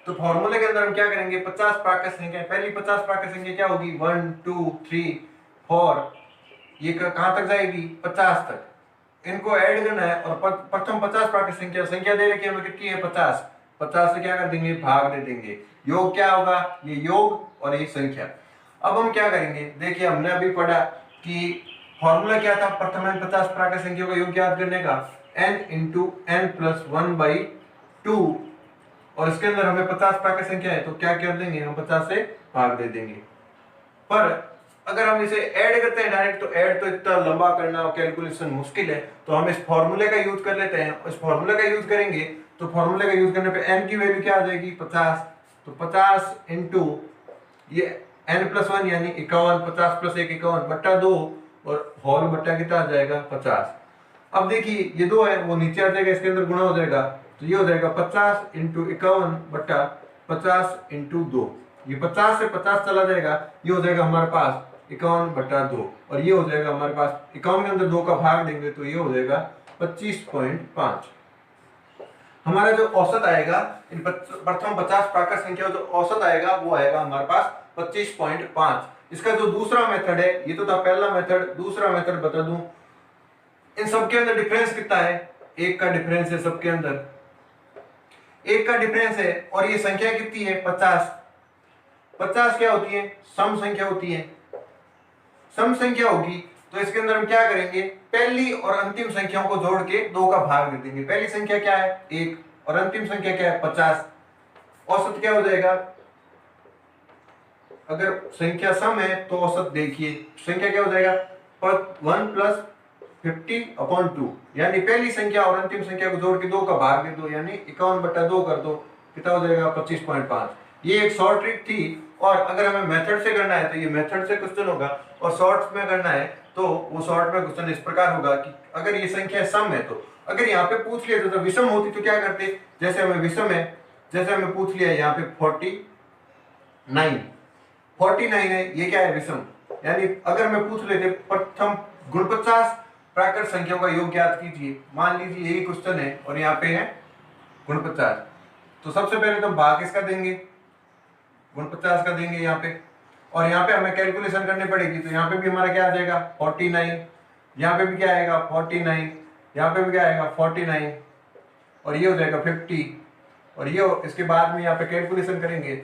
तो फॉर्मूले के अंदर हम क्या करेंगे 50 प्राकृत संख्या, पहली 50 प्राकृत संख्या क्या होगी 1, 2, 3, 4, ये कहां तक जाएगी 50 तक, इनको ऐड करना है। और प्रथम 50 प्राकृत संख्या, संख्या दे रखी है हमें कितनी है 50, 50 से क्या कर देंगे भाग दे देंगे, योग क्या होगा ये योग और ये संख्या। अब हम क्या करेंगे, देखिए हमने अभी पढ़ा कि फॉर्मूला क्या था प्रथम n 50 प्राकृत संख्याओं का योग ज्ञात करने का, n इंटू एन प्लस 1/2, और इसके अंदर हमें 50 प्राकृत संख्या है तो क्या कर देंगे हम 50 से भाग दे देंगे। पर अगर हम इसे ऐड करते हैं डायरेक्ट, तो ऐड तो इतना लंबा करना और कैलकुलेशन मुश्किल है, तो हम इस फॉर्मूले का यूज कर लेते हैं। इस फॉर्मूले का यूज करेंगे तो फॉर्मूले का यूज करने पे n की वैल्यू क्या आ जाएगी 50, तो 50 इंटू ये n प्लस 1 यानी 51, 50 प्लस 1 51 बट्टा 2, और होल बट्टा कितना आ जाएगा 50। अब देखिए ये 2 है वो नीचे आ जाएगा, इसके अंदर गुणा हो जाएगा, तो ये हो जाएगा 50 इंटू 51 बट्टा 50 इंटू 2, ये 50 से 50 चला जाएगा, ये हो जाएगा हमारे पास 51 बटा 2, और ये हो जाएगा हमारे पास 51 के अंदर 2 का भाग देंगे तो ये हो जाएगा 25.5। हमारा जो औसत आएगा इन प्रथम 50 प्राकृत संख्याओं जो औसत आएगा वो आएगा हमारे पास 25.5। इसका जो दूसरा मेथड है, ये तो था पहला मेथड, दूसरा मेथड बता दूं, इन सबके अंदर डिफरेंस कितना है, 1 का डिफरेंस है सबके अंदर, 1 का डिफरेंस है, और ये संख्या कितनी है 50। 50 क्या होती है सम संख्या होती है, सम संख्या होगी तो इसके अंदर हम क्या करेंगे, पहली और अंतिम संख्याओं को जोड़ के 2 का भाग दे देंगे। पहली संख्या क्या है 1 और अंतिम संख्या क्या है 50। औसत क्या हो जाएगा, अगर संख्या सम है तो औसत देखिए संख्या क्या हो जाएगा 1 प्लस 50/2, यानी पहली संख्या और अंतिम संख्या को जोड़ के 2 का भाग दे दो, यानी 51 बटा 2 कर दो, कितना हो जाएगा 25.5। ये एक शॉर्ट ट्रिक थी, और अगर हमें मेथड से करना है तो ये मेथड से क्वेश्चन होगा, और शॉर्ट में करना है तो वो शॉर्ट में क्वेश्चन इस प्रकार होगा कि अगर ये संख्या सम है, तो अगर यहाँ पे पूछ लिया तो विषम होती तो क्या करते, जैसे हमें विषम है, जैसे हमें पूछ लिया यहाँ पे 49 है, ये क्या है विषम, यानी अगर मैं पूछ लेते प्रथम गुण 50 प्राकृत संख्याओं का योग ज्ञात कीजिए, मान लीजिए यही क्वेश्चन है और यहाँ पे है गुण 50, तो सबसे पहले तो भाग किसका देंगे गुण 50 का देंगे यहाँ पे, और यहाँ पे हमें कैलकुलेशन करनी पड़ेगी, तो यहाँ पे भी हमारा क्या आ जाएगा 49, यहाँ पे भी क्या आएगा 49, यहाँ पे भी क्या आएगा 49 और ये हो जाएगा 50 और ये इसके बाद में यहाँ पे कैलकुलेशन करेंगे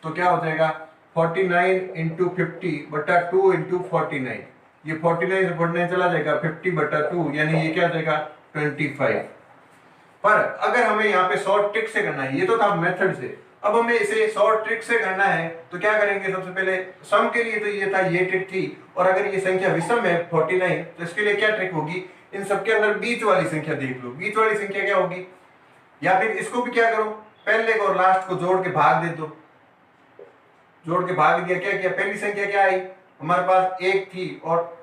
तो क्या हो जाएगा 49 इंटू 50 बटा 2 इंटू 49, ये 49 से 49 चला जाएगा 50 बटा 2 यानी ये क्या हो जाएगा 25। पर अगर हमें यहाँ पे शॉर्ट ट्रिक से करना है, ये तो था मेथड से, अब हमें इसे शॉर्ट ट्रिक से करना है तो क्या करेंगे, सबसे पहले सम के लिए तो ये था, ये ट्रिक थी, और अगर ये संख्या विषम है 49 तो इसके लिए क्या ट्रिक होगी, इन सबके अंदर बीच वाली संख्या देख लो, बीच वाली संख्या क्या होगी, या फिर इसको भी क्या करो, पहले को और लास्ट को जोड़ के भाग दे दो, जोड़ के भाग दिया, क्या किया, पहली संख्या क्या आई हमारे पास 1 थी और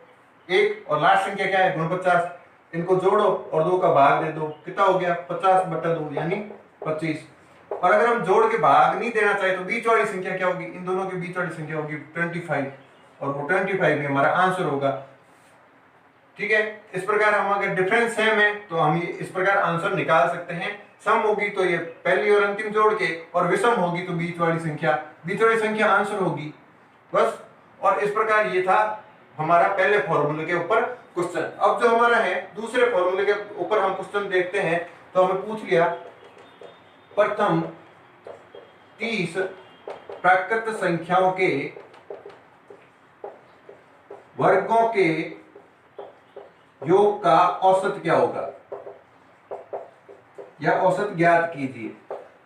लास्ट संख्या क्या है 49, इनको जोड़ो और 2 का भाग दे दो, कितना हो गया 50 बटा 2 यानी 25। और अगर हम जोड़ के भाग नहीं देना चाहे तो बीच वाली संख्या क्या होगी, इन दोनों के बीच वाली संख्या होगी 25 और वो 25 ही हमारा आंसर होगा। ठीक है, इस प्रकार हम अगर डिफरेंस सेम है तो हम ये इस प्रकार आंसर निकाल सकते हैं। सम होगी तो ये पहली और अंतिम जोड़ के, और विषम होगी तो बीच वाली संख्या आंसर होगी बस। और इस प्रकार ये था हमारा पहले फॉर्मूले के ऊपर क्वेश्चन। अब जो हमारा है दूसरे फॉर्मूले के ऊपर हम क्वेश्चन देखते हैं, तो हमें पूछ लिया प्रथम 30 प्राकृत संख्याओं के वर्गों के योग का औसत क्या होगा, या औसत ज्ञात कीजिए।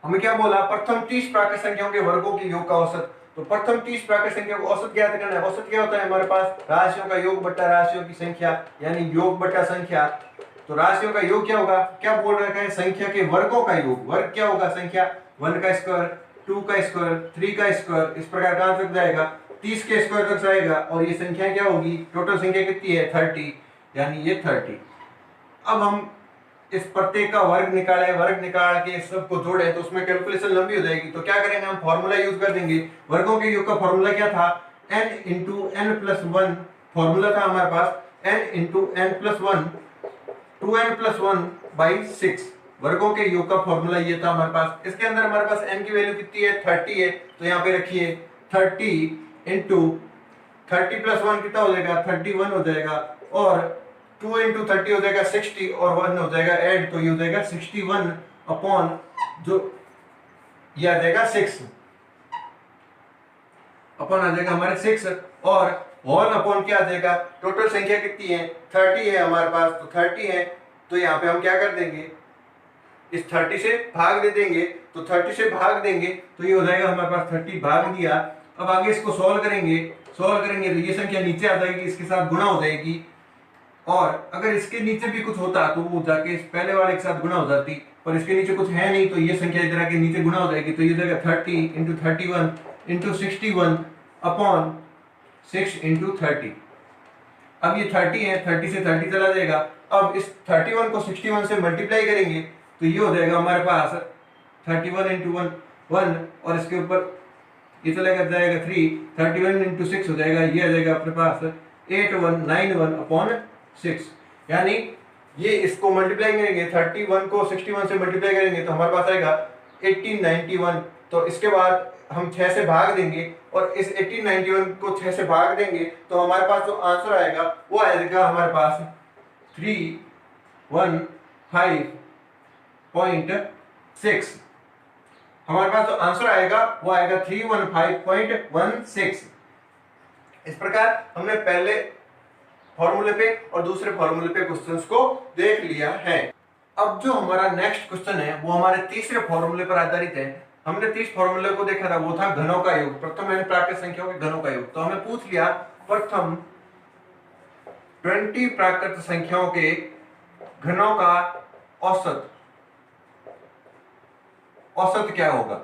हमें क्या बोला, प्रथम 30 प्राकृत संख्याओं के वर्गों के योग का औसत, तो प्रथम 30 प्राकृत संख्याओं का औसत ज्ञात करना है। औसत क्या होता है हमारे पास, राशियों का योग बट्टा राशियों की संख्या, यानी योग बट्टा संख्या। तो राशियों का योग क्या होगा, क्या बोल रखा है, संख्या के वर्गों का योग, वर्ग क्या होगा, संख्या 1 का स्क्वायर, 2 का स्क्वायर, 3 का स्क्वायर, इस प्रकार कहां तक जाएगा 30 के स्क्वायर तक जाएगा। और ये संख्या क्या होगी, टोटल संख्या कितनी है 30, यानी ये 30। अब हम इस प्रत्येक का वर्ग निकाले, वर्ग निकाल के सबको जोड़े तो उसमें कैलकुलेशन लंबी हो जाएगी। तो क्या करेंगे, हम फॉर्मूला यूज कर देंगे। वर्गों के योग का फॉर्मूला क्या था, n into n plus 1, formula था हमारे पास n into n plus 1, 2n plus 1 by 6। वर्गों के योग का फॉर्मूला ये था हमारे पास। इसके अंदर हमारे पास n की वैल्यू कितनी है 30 है, तो यहाँ पे रखिए 30 इंटू 30 प्लस 1 कितना हो जाएगा 31 हो जाएगा, और 2 इंटू 30 हो जाएगा 60 और 1 हो जाएगा ऐड, तो ये हो जाएगा 61 अपॉन जो ये आ जाएगा 6 अपॉन आ जाएगा हमारे 6, और 1 अपॉन क्या आ जाएगा, टोटल संख्या कितनी है 30 है हमारे पास, तो 30 है, तो यहाँ पे हम क्या कर देंगे, इस 30 से भाग दे देंगे, तो 30 से भाग देंगे तो ये हो जाएगा हमारे पास 30 भाग दिया। अब आगे इसको सॉल्व करेंगे तो ये संख्या नीचे आ जाएगी, इसके साथ गुणा हो जाएगी, और अगर इसके नीचे भी कुछ होता तो वो जाके इस पहले वाले के साथ गुणा हो जाती, पर इसके नीचे कुछ है नहीं, तो ये संख्या इधर आके नीचे गुणा हो जाएगी, तो ये हो जाएगा 30 इंटू 31 इंटू 61 अपॉन 6 इंटू 30। अब ये 30 है, 30 से 30 चला जाएगा। अब इस 31 को 61 से मल्टीप्लाई करेंगे तो ये हो जाएगा हमारे पास 31 इंटू 1 और इसके ऊपर ये चलेगा जाएगा 3, 31 इंटू 6 हो जाएगा, ये आ जाएगा अपने पास 8191 अपॉन 6, यानी ये इसको मल्टीप्लाई करेंगे 31 को 61 से मल्टीप्लाई करेंगे तो हमारे पास आएगा 1891। तो इसके बाद हम 6 से भाग देंगे और इस 1891 को 6 से भाग देंगे तो हमारे पास जो आंसर आएगा वो आएगा हमारे पास 315.6। हमारे पास जो आंसर आएगा वो आएगा 315.16। इस प्रकार हमने पहले फॉर्मूले पे और दूसरे फॉर्मूले पे क्वेश्चंस को देख लिया है। अब जो हमारा नेक्स्ट क्वेश्चन है वो हमारे तीसरे फॉर्मूले पर आधारित है। हमने 30 फॉर्मूले को देखा था, वो था घनों का योग, प्रथम n प्राकृत संख्याओं के घनों का योग। तो हमें पूछ लिया प्रथम 20 प्राकृत संख्याओं के घनों का औसत क्या होगा।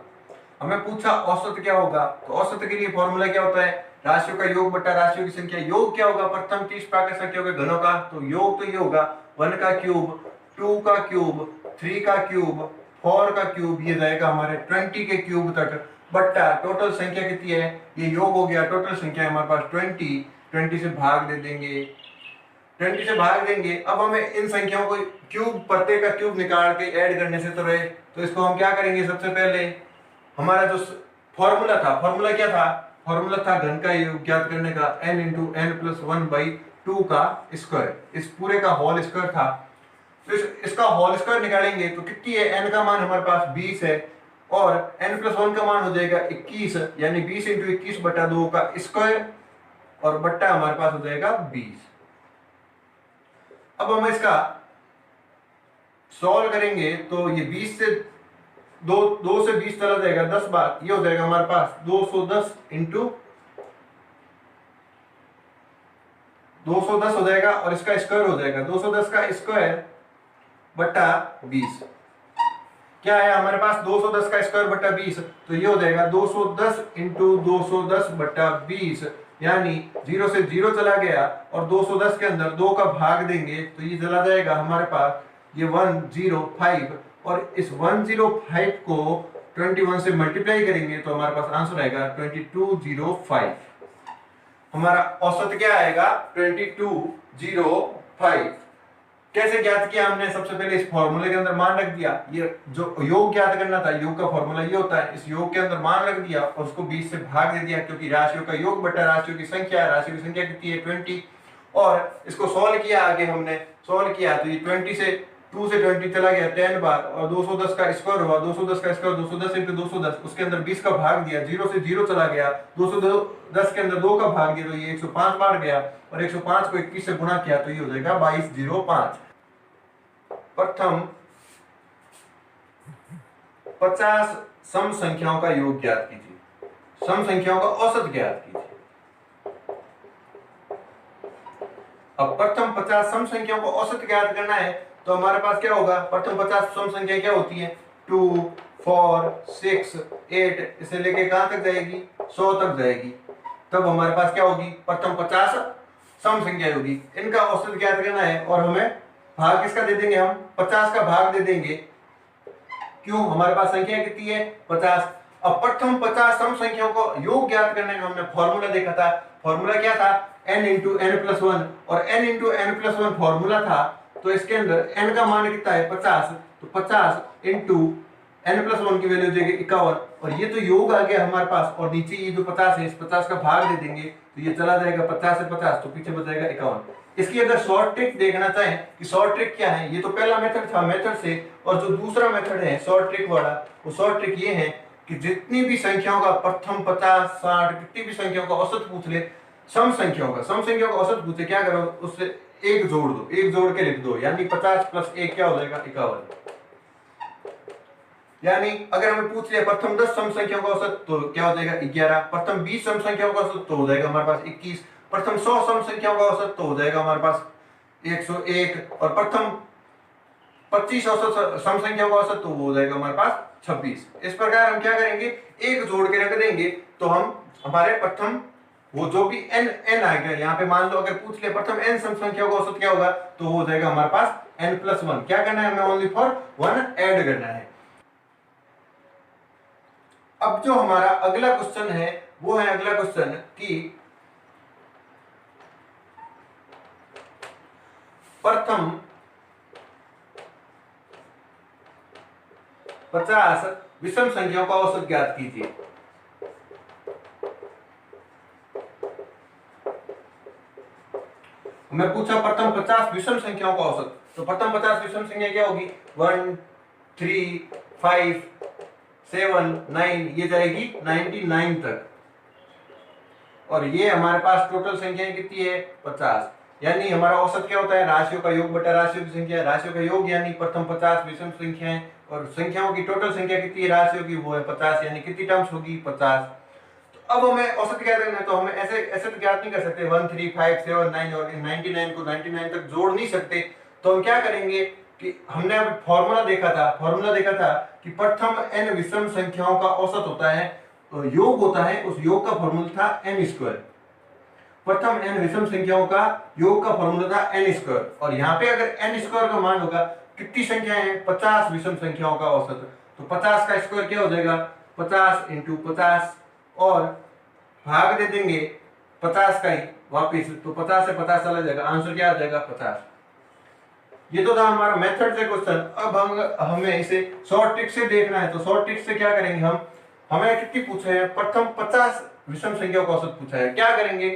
हमें पूछा औसत क्या होगा, तो औसत के लिए फॉर्मूला क्या होता है, राशियों का योग बट्टा राशियों की संख्या। योग क्या होगा, प्रथम 30 प्राकृत संख्याओं के घनों का, तो योग तो ये होगा 1 का क्यूब, 2 का क्यूब, 3 का क्यूब, 4 का क्यूब, ये जाएगा हमारे 20 के क्यूब तक, बट्टा टोटल संख्या कितनी है, ये योग हो गया, टोटल संख्या हमारे पास 20 से भाग दे देंगे, 20 से भाग देंगे। अब हमें इन संख्याओं को क्यूब, प्रत्येक का क्यूब निकाल के ऐड करने से तो रहे, तो इसको हम क्या करेंगे, सबसे पहले हमारा जो फॉर्मूला था, फॉर्मूला क्या था, फॉर्मूला था घन का योग ज्ञात करने का n into n plus 1 by 2 का स्क्वायर, इस पूरे का होल स्क्वायर था। तो इसका होल स्क्वायर निकालेंगे तो कितनी है, n का मान हमारे पास 20 है और n+1 का मान हो जाएगा 21, यानी 20 × 21/2 का स्क्वायर और बट्टा हमारे पास हो जाएगा 20। अब हम इसका सॉल्व करेंगे तो ये 20 से 2 से 20 चला जाएगा 10 बार, ये हो जाएगा हमारे पास 210 × 210 हो जाएगा और इसका स्क्वायर हो जाएगा 210 का स्क्वायर बट्टा 20। क्या है हमारे पास 210 का स्क्वायर बट्टा 20, तो ये हो जाएगा 210 × 210/20, यानी 0 से 0 चला गया और 210 के अंदर 2 का भाग देंगे तो ये चला जाएगा हमारे पास ये 105, और इस 105 को 21 से मल्टीप्लाई करेंगे तो हमारे पास आंसर आएगा 2205। हमारा औसत क्या आएगा 2205। कैसे ज्ञात किया हमने, सबसे पहले इस फॉर्मूले के अंदर मान रख दिया, ये जो योग ज्ञात करना था, योग का फॉर्मूला ये होता है, इस योग के अंदर मान रख दिया और उसको 20 से भाग दे दिया, क्योंकि राशियों का योग बटा राशियों की संख्या है, राशियों की संख्या कितनी है 20, और इसको सॉल्व किया, आगे हमने सॉल्व किया तो ये 2 से 20 चला गया 10 बार और 210 का स्क्वायर हुआ, 210 का स्क्वायर 210 × 210, उसके अंदर 20 का भाग दिया, 0 से 0 चला गया, 210 के अंदर 2 का भाग दिया तो ये 105 बार गया और 105 को 21 से गुणा किया तो ये हो जाएगा 2205। प्रथम 50 सम संख्याओं का योग ज्ञात कीजिए, सम संख्याओं का औसत ज्ञात कीजिए। अब प्रथम 50 सम संख्याओं को औसत ज्ञात करना है तो हमारे पास क्या होगा, प्रथम 50 सम संख्या क्या होती है 2 4 6 8, इसे लेके कहां तक जाएगी 100 तक जाएगी, तब हमारे पास क्या होगी प्रथम 50 सम संख्या होगी। इनका औसत ज्ञात करना है और हमें भाग किसका दे देंगे, हम 50 का भाग दे देंगे, क्यों हमारे पास संख्या कितनी है 50। अब प्रथम 50 सम संख्याओं को योग ज्ञात करने का हमने फॉर्मूला देखा था, फॉर्मूला क्या था n × n+1, और n × n+1 फॉर्मूला था, तो इसके अंदर n का मान कितना है 50, तो 50 × n+1 की वैल्यू देंगे 51, और ये तो योग आ गया हमारे पास, और नीचे ये जो 50 है इस 50 का भाग दे देंगे तो ये चला जाएगा 50 से 50, तो पीछे बच जाएगा 51। इसकी अगर शॉर्ट ट्रिक देखना चाहें कि शॉर्ट ट्रिक क्या है, ये तो पहला मेथड था मेथड से, और जो दूसरा मेथड है शॉर्ट ट्रिक वाला, वो शॉर्ट ट्रिक ये है कि जितनी भी संख्याओं का प्रथम 50 60 कितनी भी संख्याओं का औसत पूछ ले, सम संख्याओं का औसत पूछे, क्या करो उससे एक जोड़ दो, एक जोड़ के लिख दो, यानी 50 + 1 क्या हो जाएगा 51। यानी अगर हमें पूछ लिया प्रथम 10 सम संख्याओं का औसत तो क्या हो जाएगा 11, प्रथम 20 सम संख्याओं का औसत तो हो जाएगा हमारे पास 21, प्रथम 100 सम संख्याओं का औसत तो हो जाएगा हमारे पास 101, और प्रथम 25 औसत सम संख्याओं का औसत तो हो जाएगा हमारे पास 26। इस प्रकार हम क्या करेंगे, एक जोड़ के रख देंगे तो हम हमारे प्रथम वो जो भी n आएगा, यहाँ पे मान लो अगर पूछ ले प्रथम n सम संख्याओं का औसत क्या होगा, तो हो जाएगा हमारे पास n+1। क्या करना है हमें, ओनली फॉर 1 ऐड करना है। अब जो हमारा अगला क्वेश्चन है वो है अगला क्वेश्चन कि प्रथम 50 विषम संख्याओं का औसत ज्ञात कीजिए। मैं पूछा प्रथम 50 विषम संख्याओं का औसत, तो प्रथम 50 विषम संख्या क्या होगी 1 3 5 7 9, ये जाएगी 99 तक, और ये हमारे पास टोटल संख्या कितनी है 50। यानी हमारा औसत क्या होता है, राशियों का योग बटा राशियों की संख्या, राशियों का योग यानी प्रथम 50 विषम संख्याएं, और संख्याओं की टोटल संख्या कितनी है राशियों की, वो है 50, यानी कितनी टर्म्स होगी 50। तो अब हमें औसत ज्ञात करना है, तो हमें ऐसे तो ज्ञात नहीं कर सकते 1 3 5 7 9 और 99 को 99 तक जोड़ नहीं सकते, तो हम क्या करेंगे कि हमने अब फॉर्मूला देखा था कि प्रथम n विषम संख्याओं का औसत होता है, तो योग होता है, उस योग का फॉर्मूला था n²। प्रथम n विषम संख्याओं का योग का फॉर्मूला था n², और यहाँ पे अगर n² का मान होगा, कितनी संख्याएं हैं 50 विषम संख्याओं का औसत, तो 50 का स्क्वायर क्या हो जाएगा 50 × 50, और भाग दे देंगे 50 का ही वापिस, तो 50 से 50 चला जाएगा, आंसर क्या आ जाएगा 50। ये तो था हमारा मेथड से क्वेश्चन। अब हमें इसे शॉर्ट ट्रिक से देखना है, तो शॉर्ट ट्रिक से क्या करेंगे हमें कितनी पूछे हैं प्रथम 50 विषम संख्याओं का औसत पूछा है, क्या करेंगे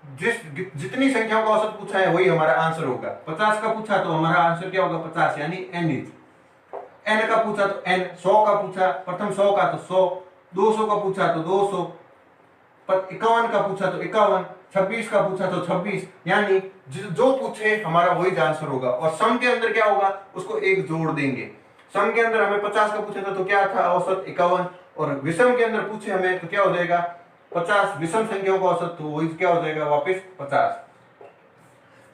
जितनी संख्याओं का औसत पूछा है वही हमारा आंसर होगा। 50 का पूछा तो हमारा आंसर क्या होगा 50, यानी n इज। n का पूछा तो n, 100 का पूछा प्रथम 100 का तो 100, 200 का पूछा तो 200, 51 का पूछा तो 51, 26 का पूछा तो 26, यानी जो पूछे हमारा वही आंसर होगा। और सम के अंदर क्या होगा, उसको एक जोड़ देंगे। सम के अंदर हमें 50 का पूछा था तो क्या था औसत 51, और विषम के अंदर पूछे हमें तो क्या हो जाएगा 50, विषम संख्याओं का औसत, तो वही क्या हो जाएगा वापस 50।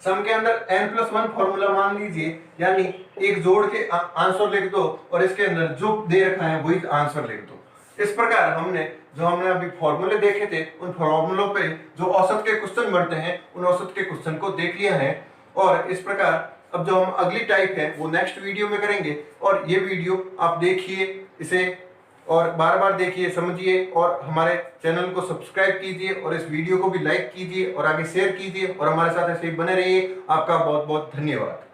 सम के अंदर n+1 फॉर्मूला मान लीजिए, यानी एक जोड़ के आंसर लिख दो और इसके अंदर जो दे रखा है वही आंसर लिख दो। इस प्रकार हमने अभी फॉर्मूले देखे थे, उन फॉर्मूलों पे जो औसत के क्वेश्चन बनते हैं उन औसत के क्वेश्चन को देख लिया है। और इस प्रकार अब जो हम अगली टाइप है वो नेक्स्ट वीडियो में करेंगे। और ये वीडियो आप देखिए इसे और बार बार देखिए, समझिए, और हमारे चैनल को सब्सक्राइब कीजिए और इस वीडियो को भी लाइक कीजिए और आगे शेयर कीजिए और हमारे साथ ऐसे ही बने रहिए। आपका बहुत बहुत धन्यवाद।